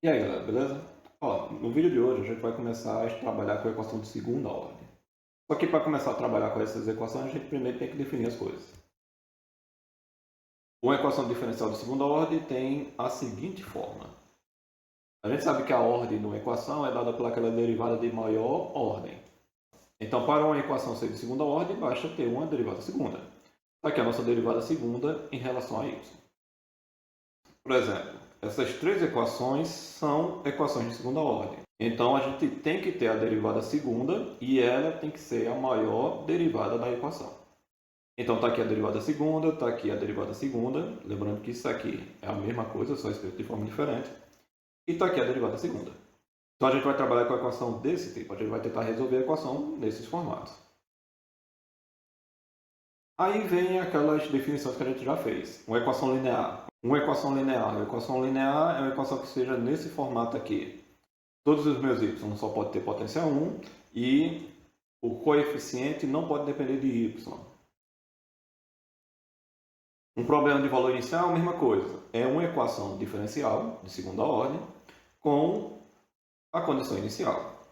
E aí, galera, beleza? Ó, no vídeo de hoje a gente vai começar a trabalhar com a equação de segunda ordem. Só que para começar a trabalhar com essas equações, a gente primeiro tem que definir as coisas. Uma equação diferencial de segunda ordem tem a seguinte forma. A gente sabe que a ordem de uma equação é dada pelaquela derivada de maior ordem. Então, para uma equação ser de segunda ordem, basta ter uma derivada segunda. Aqui é a nossa derivada segunda em relação a y. Por exemplo, essas três equações são equações de segunda ordem. Então, a gente tem que ter a derivada segunda e ela tem que ser a maior derivada da equação. Então, está aqui a derivada segunda, está aqui a derivada segunda. Lembrando que isso aqui é a mesma coisa, só escrito de forma diferente. E está aqui a derivada segunda. Então, a gente vai trabalhar com a equação desse tipo. A gente vai tentar resolver a equação nesses formatos. Aí vem aquelas definições que a gente já fez. Uma equação linear. Uma equação linear. Uma equação linear é uma equação que seja nesse formato aqui. Todos os meus y só pode ter potência 1 e o coeficiente não pode depender de y. Um problema de valor inicial, a mesma coisa. É uma equação diferencial de segunda ordem com a condição inicial.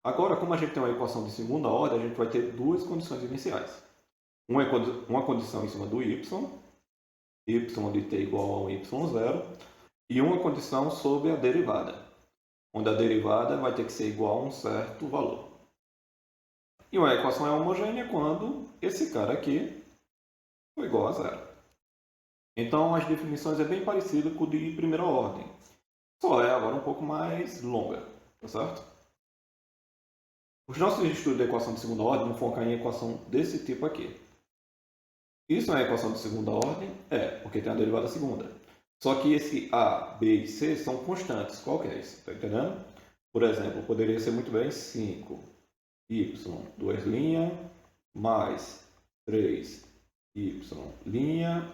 Agora, como a gente tem uma equação de segunda ordem, a gente vai ter duas condições iniciais. Uma condição em cima do y de t igual a y0, e uma condição sobre a derivada, onde a derivada vai ter que ser igual a um certo valor. E uma equação é homogênea quando esse cara aqui for igual a zero. Então, as definições é bem parecido com o de primeira ordem, só é agora um pouco mais longa, tá certo? Os nossos estudos da equação de segunda ordem vão focar em equação desse tipo aqui. Isso é uma equação de segunda ordem? É, porque tem a derivada segunda. Só que esse a, b e c são constantes. Qual que é isso? Está entendendo? Por exemplo, poderia ser muito bem 5y, 2' mais 3y'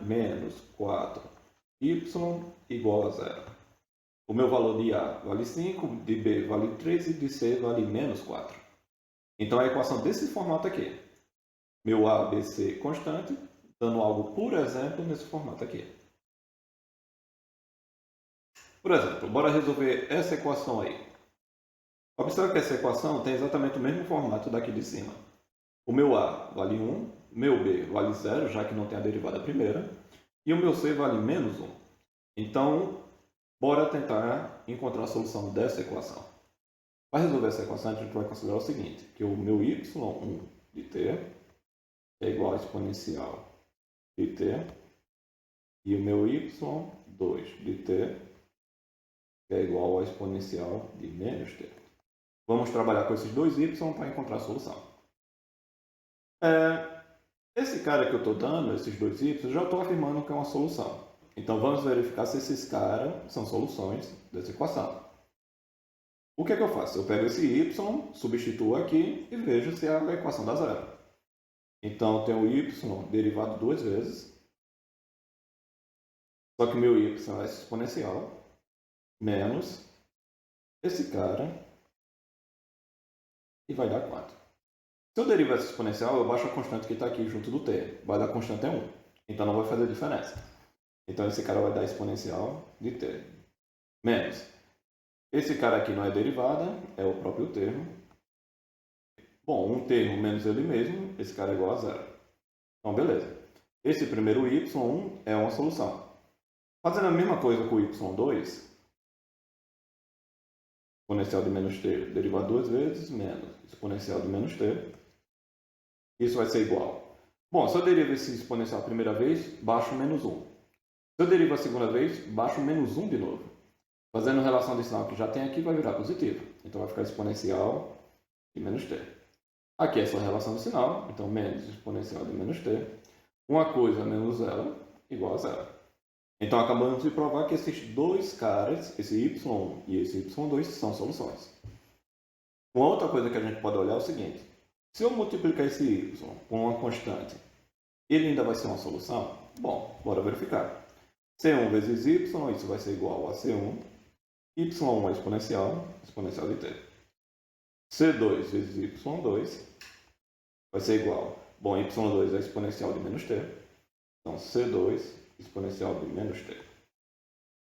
menos 4y igual a zero. O meu valor de a vale 5, de b vale 3 e de c vale menos 4. Então, é a equação desse formato aqui. Meu a, b, c constante, dando algo, por exemplo, nesse formato aqui. Por exemplo, bora resolver essa equação aí. Observe que essa equação tem exatamente o mesmo formato daqui de cima. O meu a vale 1, meu b vale 0, já que não tem a derivada primeira, e o meu c vale menos 1. Então, bora tentar encontrar a solução dessa equação. Para resolver essa equação, a gente vai considerar o seguinte, que o meu y1 de t é igual a exponencial de t, e o meu y2 de t é igual a exponencial de menos t. Vamos trabalhar com esses dois y para encontrar a solução. Esse cara que eu estou dando, esses dois y, eu já estou afirmando que é uma solução. Então, vamos verificar se esses caras são soluções dessa equação. O que é que eu faço? Eu pego esse y, substituo aqui e vejo se a equação dá zero. Então, eu tenho o y derivado duas vezes. Só que meu y é exponencial menos esse cara e vai dar quanto? Se eu derivar essa exponencial, eu baixo a constante que está aqui junto do t. Vai dar constante é 1. Então, não vai fazer diferença. Então, esse cara vai dar exponencial de t. Menos. Esse cara aqui não é derivada, é o próprio termo. Bom, um termo menos ele mesmo, esse cara é igual a zero. Então, beleza. Esse primeiro y1 é uma solução. Fazendo a mesma coisa com o y2, exponencial de menos t derivado duas vezes, menos exponencial de menos t. Isso vai ser igual. Bom, se eu derivo esse exponencial a primeira vez, baixo menos 1. Se eu derivo a segunda vez, baixo menos 1 de novo. Fazendo relação de sinal que já tem aqui, vai virar positivo. Então, vai ficar exponencial de menos t. Aqui é só relação de sinal, então menos exponencial de menos t. Uma coisa menos zero igual a zero. Então, acabamos de provar que esses dois caras, esse y1 e esse y2, são soluções. Uma outra coisa que a gente pode olhar é o seguinte. Se eu multiplicar esse y com uma constante, ele ainda vai ser uma solução? Bom, bora verificar. C1 vezes y, isso vai ser igual a C1. Y1 é exponencial de t. C2 vezes y2 vai ser igual. Bom, y2 é exponencial de menos t. Então, C2 exponencial de menos t.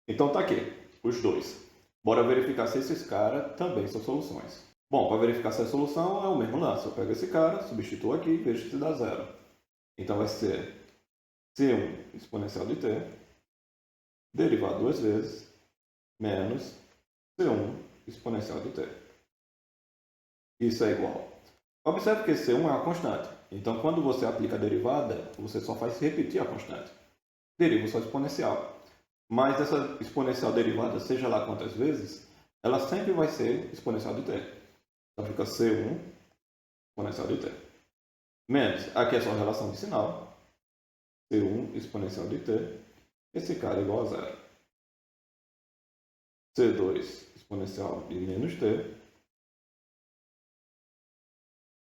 Então, tá aqui, os dois. Bora verificar se esses caras também são soluções. Bom, para verificar se é solução, é o mesmo lance. Eu pego esse cara, substituo aqui e vejo se dá zero. Então vai ser C1 exponencial de t, derivado duas vezes, menos C1 exponencial de t. Isso é igual. Observe que C1 é uma constante. Então, quando você aplica a derivada, você só faz repetir a constante. Deriva só exponencial. Mas essa exponencial derivada, seja lá quantas vezes, ela sempre vai ser exponencial de t. Então fica C1 exponencial de t. Menos, aqui é só relação de sinal, C1 exponencial de t, esse cara é igual a zero. C2 exponencial de menos t,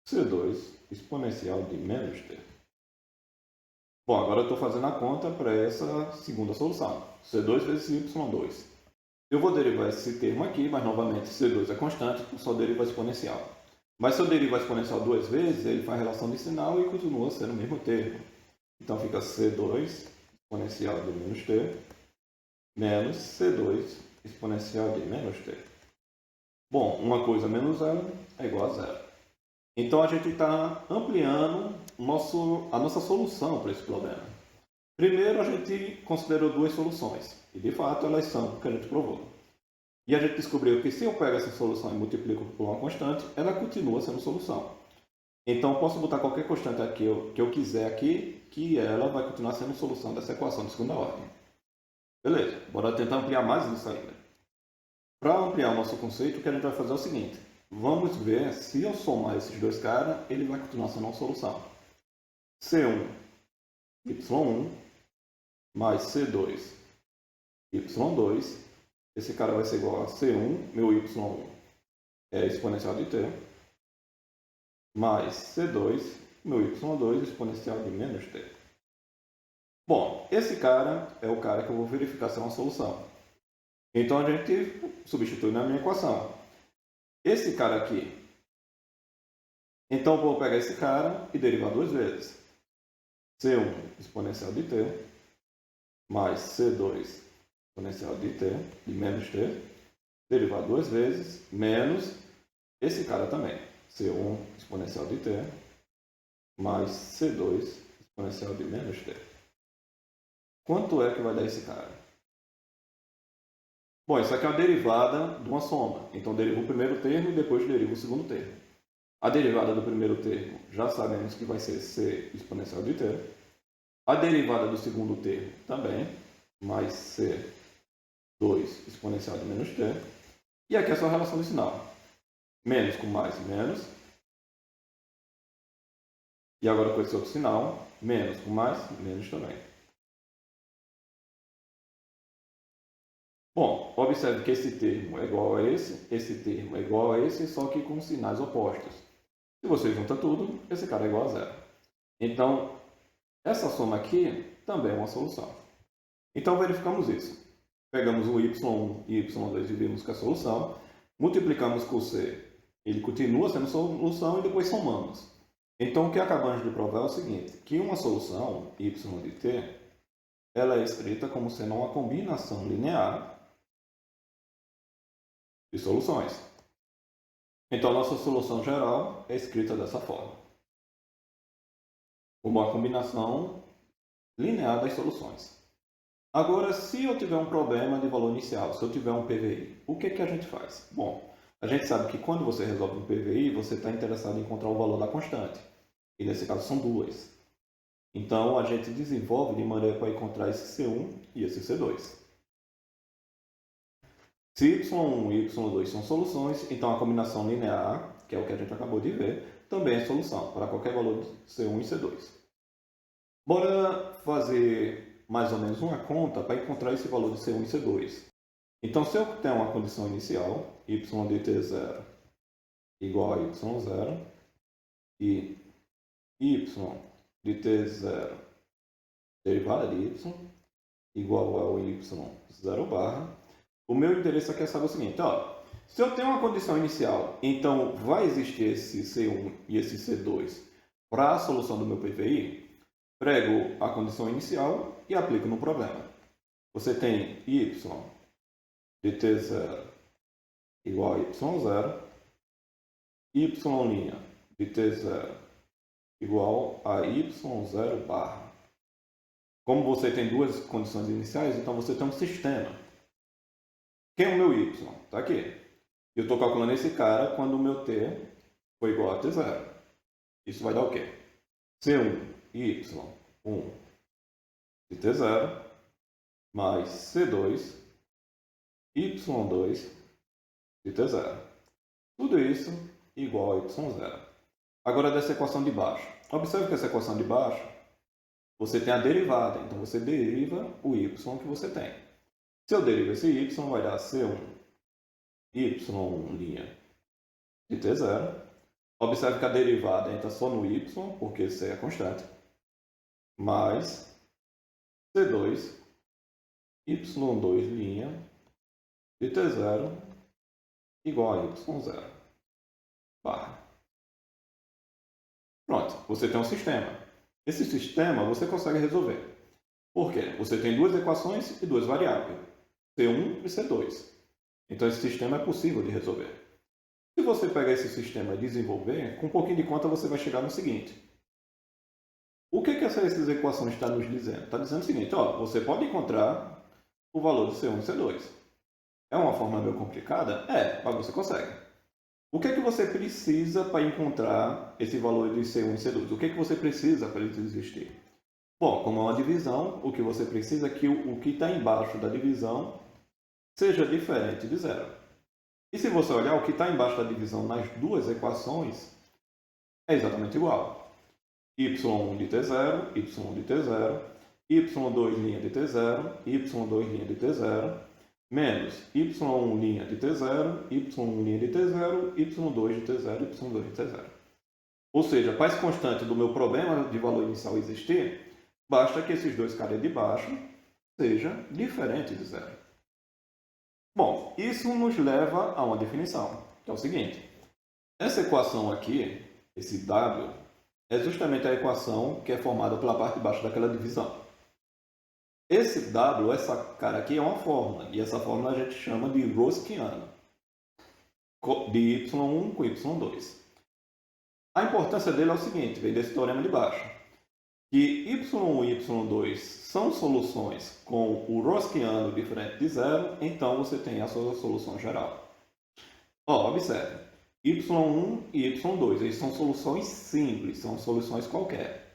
C2 exponencial de menos t. Bom, agora eu estou fazendo a conta para essa segunda solução. C2 vezes y2. Eu vou derivar esse termo aqui, mas novamente C2 é constante, então só deriva a exponencial. Mas se eu derivo a exponencial duas vezes, ele faz relação de sinal e continua sendo o mesmo termo. Então fica C2 exponencial de menos t menos C2 exponencial de menos t. Bom, uma coisa menos zero é igual a zero. Então a gente está ampliando a nossa solução para esse problema. Primeiro a gente considerou duas soluções, e de fato elas são o que a gente provou. E a gente descobriu que se eu pego essa solução e multiplico por uma constante, ela continua sendo solução. Então eu posso botar qualquer constante aqui que eu quiser aqui, que ela vai continuar sendo solução dessa equação de segunda ordem. Beleza, bora tentar ampliar mais isso ainda. Para ampliar o nosso conceito, o que a gente vai fazer é o seguinte. Vamos ver se eu somar esses dois caras, ele vai continuar sendo uma solução. C1, y1, mais C2, y2. Esse cara vai ser igual a C1, meu y1 é exponencial de t, mais C2, meu y2 exponencial de menos t. Bom, esse cara é o cara que eu vou verificar se é uma solução. Então a gente substitui na minha equação. Esse cara aqui. Então eu vou pegar esse cara e derivar duas vezes. C1 exponencial de t mais C2 exponencial de t, de menos t, derivar duas vezes, menos esse cara também. C1 exponencial de t mais C2 exponencial de menos t. Quanto é que vai dar esse cara? Bom, isso aqui é uma derivada de uma soma. Então, derivo o primeiro termo e depois derivo o segundo termo. A derivada do primeiro termo, já sabemos que vai ser C exponencial de t. A derivada do segundo termo também, mais C2 exponencial de menos t. E aqui é só a relação de sinal. Menos com mais, menos. E agora com esse outro sinal, menos com mais, menos também. Bom, observe que esse termo é igual a esse termo é igual a esse, só que com sinais opostos. Se você junta tudo, esse cara é igual a zero. Então, essa soma aqui também é uma solução. Então, verificamos isso. Pegamos o y1 e y2 e vimos que é a solução. Multiplicamos com c, ele continua sendo solução e depois somamos. Então, o que acabamos de provar é o seguinte, que uma solução, y de t, ela é escrita como sendo uma combinação linear de soluções. Então, a nossa solução geral é escrita dessa forma. Como uma combinação linear das soluções. Agora, se eu tiver um problema de valor inicial, se eu tiver um PVI, o que a gente faz? Bom, a gente sabe que quando você resolve um PVI, você está interessado em encontrar o valor da constante. E nesse caso são duas. Então, a gente desenvolve de maneira para encontrar esse C1 e esse C2. Se y1 e y2 são soluções, então a combinação linear, que é o que a gente acabou de ver, também é solução para qualquer valor de C1 e C2. Bora fazer mais ou menos uma conta para encontrar esse valor de C1 e C2. Então, se eu tenho uma condição inicial, y de t0 igual a y0 e y de t0 derivada de y igual ao y0 barra, o meu interesse aqui é saber o seguinte, ó, se eu tenho uma condição inicial, então vai existir esse C1 e esse C2 para a solução do meu PVI, prego a condição inicial e aplico no problema. Você tem y de t0 igual a y0, y' de t0 igual a y0 barra. Como você tem duas condições iniciais, então você tem um sistema. Quem é o meu y? Está aqui. Eu estou calculando esse cara quando o meu t for igual a t0. Isso vai dar o quê? C1, y1 de t0 mais C2, y2 de t0. Tudo isso igual a y0. Agora dessa equação de baixo. Observe que essa equação de baixo, você tem a derivada. Então você deriva o y que você tem. Se eu derivo esse y, vai dar C1, y' de t0. Observe que a derivada entra só no y, porque C é constante. Mais C2, y2' de t0 igual a y0 barra. Pronto, você tem um sistema. Esse sistema você consegue resolver. Por quê? Você tem duas equações e duas variáveis, C1 e C2. Então esse sistema é possível de resolver. Se você pegar esse sistema e desenvolver, com um pouquinho de conta você vai chegar no seguinte. O que essas equações estão nos dizendo? Está dizendo o seguinte, ó, você pode encontrar o valor de C1 e C2. É uma forma meio complicada? É, mas você consegue. O que você precisa para encontrar esse valor de C1 e C2? O que você precisa para eles existir? Bom, como é uma divisão, o que você precisa é que o que está embaixo da divisão seja diferente de zero. E se você olhar, o que está embaixo da divisão nas duas equações é exatamente igual. y1 de t0, y1 de t0, y2' de t0, y2' de t0, menos y1' de t0, y1' de t0, y2 de t0, y2 de t0. Ou seja, para esse constante do meu problema de valor inicial existir, basta que esses dois caras de baixo sejam diferentes de zero. Bom, isso nos leva a uma definição, que é o seguinte. Essa equação aqui, esse W, é justamente a equação que é formada pela parte de baixo daquela divisão. Esse W, essa cara aqui, é uma fórmula, e essa fórmula a gente chama de Rosquiano, de y1 com y2. A importância dele é o seguinte, vem desse teorema de baixo, que y1 e y2 são soluções com o Rosquiano diferente de zero, então você tem a sua solução geral. Ó, observe, y1 e y2, eles são soluções simples, são soluções qualquer.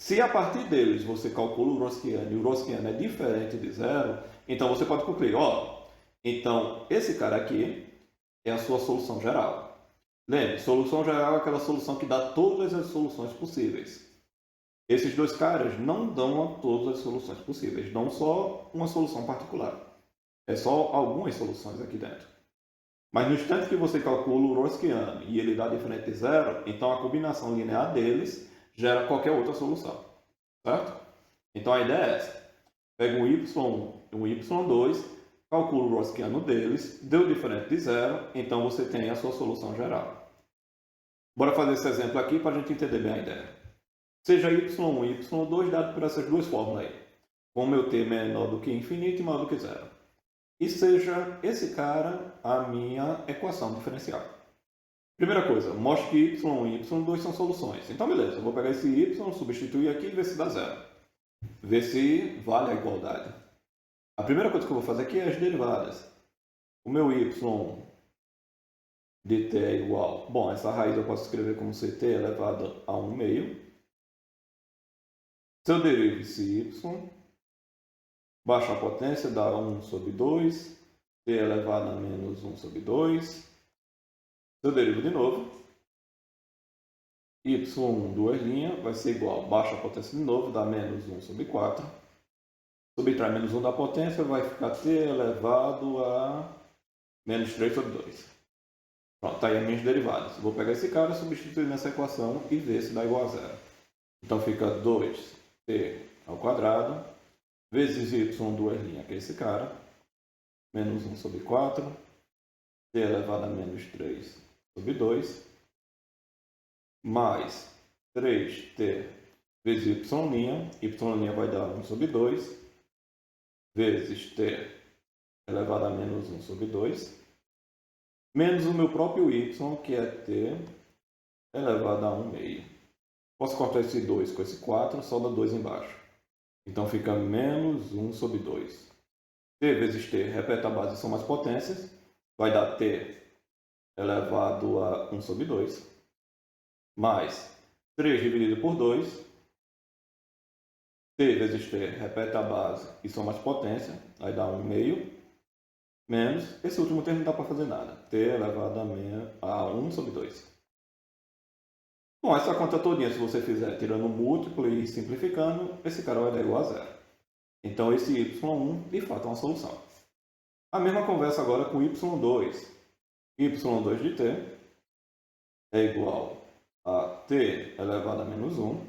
Se a partir deles você calcula o Rosquiano e o Rosquiano é diferente de zero, então você pode concluir, ó, então esse cara aqui é a sua solução geral. Lembre, solução geral é aquela solução que dá todas as soluções possíveis. Esses dois caras não dão a todas as soluções possíveis, dão só uma solução particular. É só algumas soluções aqui dentro. Mas no instante que você calcula o Rosquiano e ele dá diferente de zero, então a combinação linear deles gera qualquer outra solução, certo? Então a ideia é essa. Pega um y1 e um y2, calcula o Rosquiano deles, deu diferente de zero, então você tem a sua solução geral. Bora fazer esse exemplo aqui para a gente entender bem a ideia. Seja y1 e y2 dado por essas duas fórmulas aí, com o meu t menor do que infinito e maior do que zero. E seja esse cara a minha equação diferencial. Primeira coisa, mostre que y1 e y2 são soluções. Então, beleza, eu vou pegar esse y, substituir aqui e ver se dá zero. Ver se vale a igualdade. A primeira coisa que eu vou fazer aqui é as derivadas. O meu y de t é igual... Bom, essa raiz eu posso escrever como ct elevado a 1 meio. Se eu derivo esse y, baixo a potência dá 1 sobre 2, t elevado a menos 1 sobre 2. Se eu derivo de novo, y1, duas linhas, vai ser igual, baixo a potência de novo, dá menos 1 sobre 4. Subtrai menos 1 da potência, vai ficar t elevado a menos 3 sobre 2. Pronto, está aí as minhas derivadas. Vou pegar esse cara, substituir nessa equação e ver se dá igual a zero. Então fica 2t ao quadrado, vezes y, duas linhas, que é esse cara, menos 1 sobre 4, t elevado a menos 3 sobre 2, mais 3t vezes y' vai dar 1 sobre 2, vezes t elevado a menos 1 sobre 2, menos o meu próprio y, que é t elevado a 1 meio. Posso cortar esse 2 com esse 4, sobra 2 embaixo. Então fica menos 1 sobre 2. T vezes t, repete a base, são as potências. Vai dar t elevado a 1 sobre 2. Mais 3 dividido por 2. T vezes t, repete a base e soma as potências. Vai dar 1 meio. Menos, esse último termo não dá para fazer nada. T elevado a 1 sobre 2. Bom, essa conta todinha, se você fizer tirando o múltiplo e simplificando, esse cara vai dar igual a zero. Então, esse y1, de fato, é uma solução. A mesma conversa agora com y2. y2 de t é igual a t elevado a menos 1.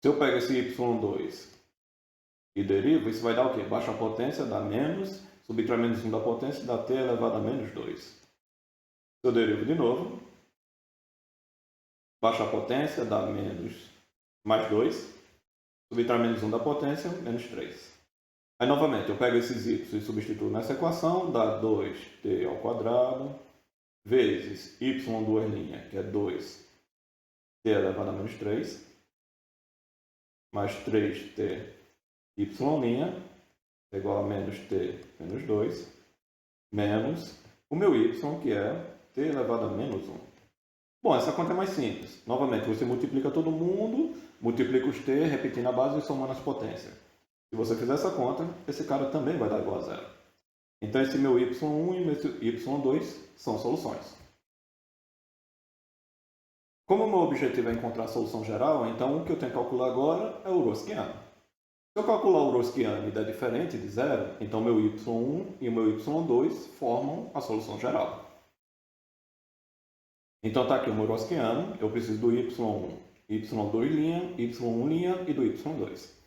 Se eu pego esse y2 e derivo, isso vai dar o quê? Baixa a potência, dá menos, subtrai menos 1 da potência, dá t elevado a menos 2. Se eu derivo de novo, baixa a potência, dá menos mais 2, subtrai menos 1 da potência, menos 3. Aí, novamente, eu pego esses y e substituo nessa equação, dá 2t ao quadrado, vezes y2', que é 2t elevado a menos 3, mais 3t y', é igual a menos t menos 2, menos o meu y, que é t elevado a menos 1. Bom, essa conta é mais simples. Novamente, você multiplica todo mundo, multiplica os t, repetindo a base e somando as potências. Se você fizer essa conta, esse cara também vai dar igual a zero. Então, esse meu y1 e meu y2 são soluções. Como o meu objetivo é encontrar a solução geral, então o que eu tenho que calcular agora é o Rosquiano. Se eu calcular o Rosquiano e der diferente de zero, então meu y1 e o meu y2 formam a solução geral. Então está aqui o meu Rosquiano, eu preciso do y1, y2', y1' e do y2.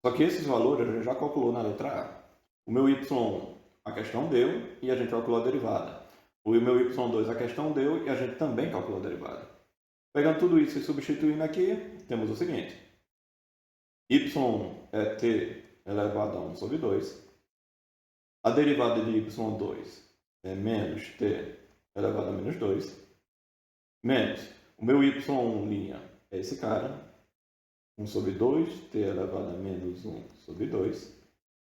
Só que esses valores a gente já calculou na letra A. O meu y1 a questão deu e a gente calculou a derivada. O meu y2 a questão deu e a gente também calculou a derivada. Pegando tudo isso e substituindo aqui, temos o seguinte. y1 é t elevado a 1 sobre 2. A derivada de y2 é menos t elevado a menos 2. Menos o meu y1' é esse cara, 1 sobre 2, t elevado a menos 1 sobre 2,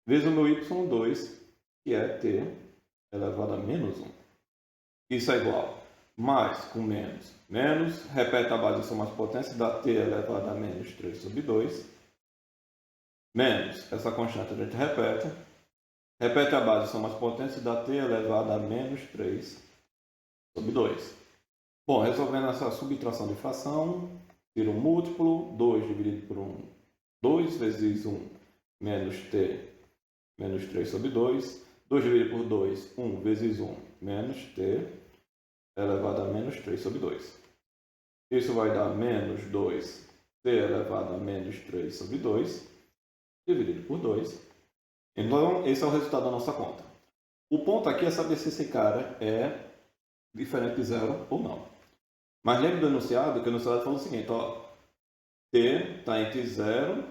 vezes o meu y2, que é t elevado a menos 1. Isso é igual mais com menos, menos, repete a base e soma as potências, dá t elevado a menos 3 sobre 2, menos, essa constante a gente repete a base e soma as potências, dá t elevado a menos 3 sobre 2. Bom, resolvendo essa subtração de fração, tiro um múltiplo, 2 dividido por 1, 2 vezes 1 menos t menos 3 sobre 2. 2 dividido por 2, 1 vezes 1 menos t elevado a menos 3 sobre 2. Isso vai dar menos 2t elevado a menos 3 sobre 2, dividido por 2. Então, esse é o resultado da nossa conta. O ponto aqui é saber se esse cara é diferente de zero ou não. Mas lembre do enunciado, que o enunciado fala o seguinte, ó, t está entre 0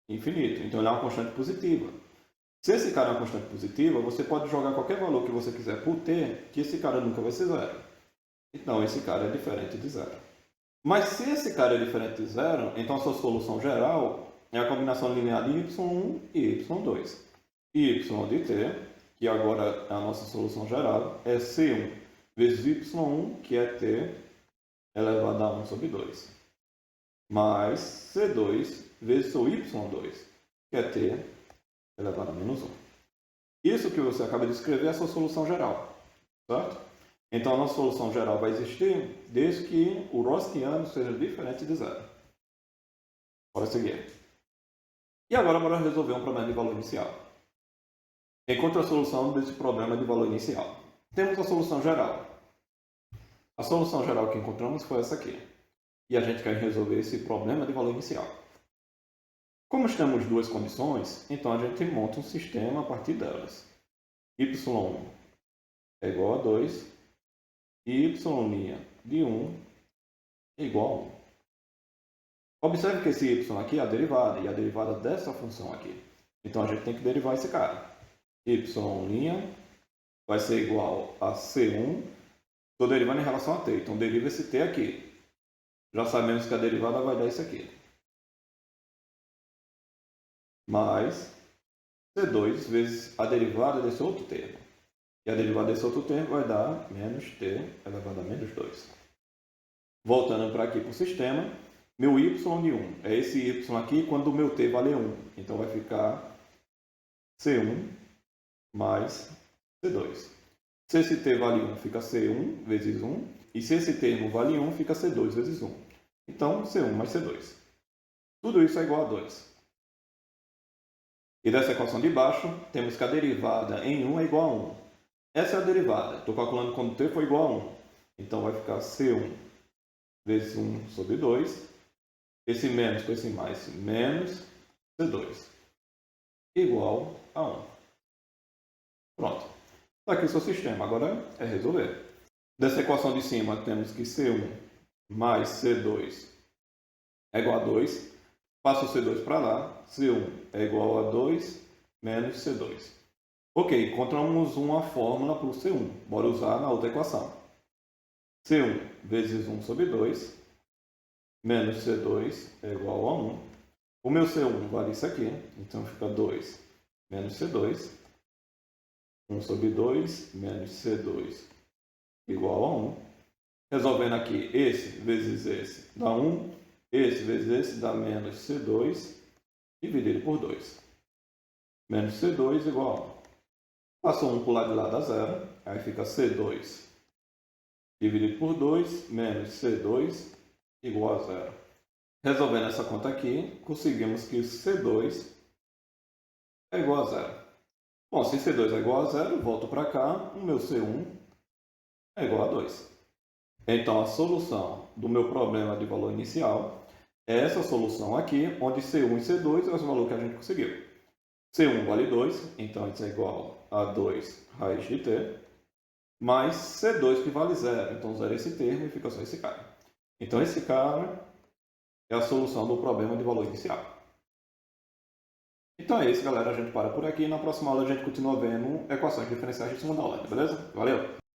e infinito, então ele é uma constante positiva. Se esse cara é uma constante positiva, você pode jogar qualquer valor que você quiser por t, que esse cara nunca vai ser zero. Então esse cara é diferente de zero. Mas se esse cara é diferente de zero, então a sua solução geral é a combinação linear de y1 e y2. Y de t, que agora é a nossa solução geral, é c1 vezes y1, que é t elevado a 1 sobre 2, mais C2 vezes o y2, que é t elevado a menos 1. Isso que você acaba de escrever é a sua solução geral, certo? Então, a nossa solução geral vai existir desde que o Rosquiano seja diferente de zero. Bora seguir. E agora, bora resolver um problema de valor inicial. Encontre a solução desse problema de valor inicial. Temos a solução geral. A solução geral que encontramos foi essa aqui. E a gente quer resolver esse problema de valor inicial. Como temos duas condições, então a gente monta um sistema a partir delas. y1 é igual a 2 e y' de 1 é igual a 1. Observe que esse y aqui é a derivada, e a derivada dessa função aqui. Então a gente tem que derivar esse cara. y' vai ser igual a C1. Estou derivando em relação a t, então deriva esse t aqui. Já sabemos que a derivada vai dar isso aqui. Mais C2 vezes a derivada desse outro termo. E a derivada desse outro termo vai dar menos t elevado a menos 2. Voltando para aqui para o sistema, meu y de 1 é esse y aqui quando o meu t vale 1. Então vai ficar C1 mais C2. Se esse t vale 1, fica C1 vezes 1. E se esse termo vale 1, fica C2 vezes 1. Então, C1 mais C2. Tudo isso é igual a 2. E dessa equação de baixo, temos que a derivada em 1 é igual a 1. Essa é a derivada. Estou calculando quando t for igual a 1. Então, vai ficar C1 vezes 1 sobre 2. Esse menos com esse mais, menos C2. Igual a 1. Pronto. Está aqui o seu sistema. Agora é resolver. Dessa equação de cima, temos que C1 mais C2 é igual a 2. Passo o C2 para lá. C1 é igual a 2 menos C2. Ok, encontramos uma fórmula para o C1. Bora usar na outra equação. C1 vezes 1 sobre 2 menos C2 é igual a 1. O meu C1 vale isso aqui. Então fica 2 menos C2. 1 sobre 2 menos C2 igual a 1. Resolvendo aqui, esse vezes esse dá 1. Esse vezes esse dá menos C2 dividido por 2. Menos C2 igual a 1. Passou 1 para o lado de lá dá 0. Aí fica C2 dividido por 2 menos C2 igual a 0. Resolvendo essa conta aqui, conseguimos que C2 é igual a 0. Bom, se C2 é igual a 0, volto para cá, o meu C1 é igual a 2. Então, a solução do meu problema de valor inicial é essa solução aqui, onde C1 e C2 é o valor que a gente conseguiu. C1 vale 2, então isso é igual a 2 raiz de t, mais C2 que vale 0, então zero esse termo e fica só esse cara. Então, esse cara é a solução do problema de valor inicial. Então é isso, galera. A gente para por aqui. Na próxima aula a gente continua vendo equações diferenciais de segunda ordem, beleza? Valeu!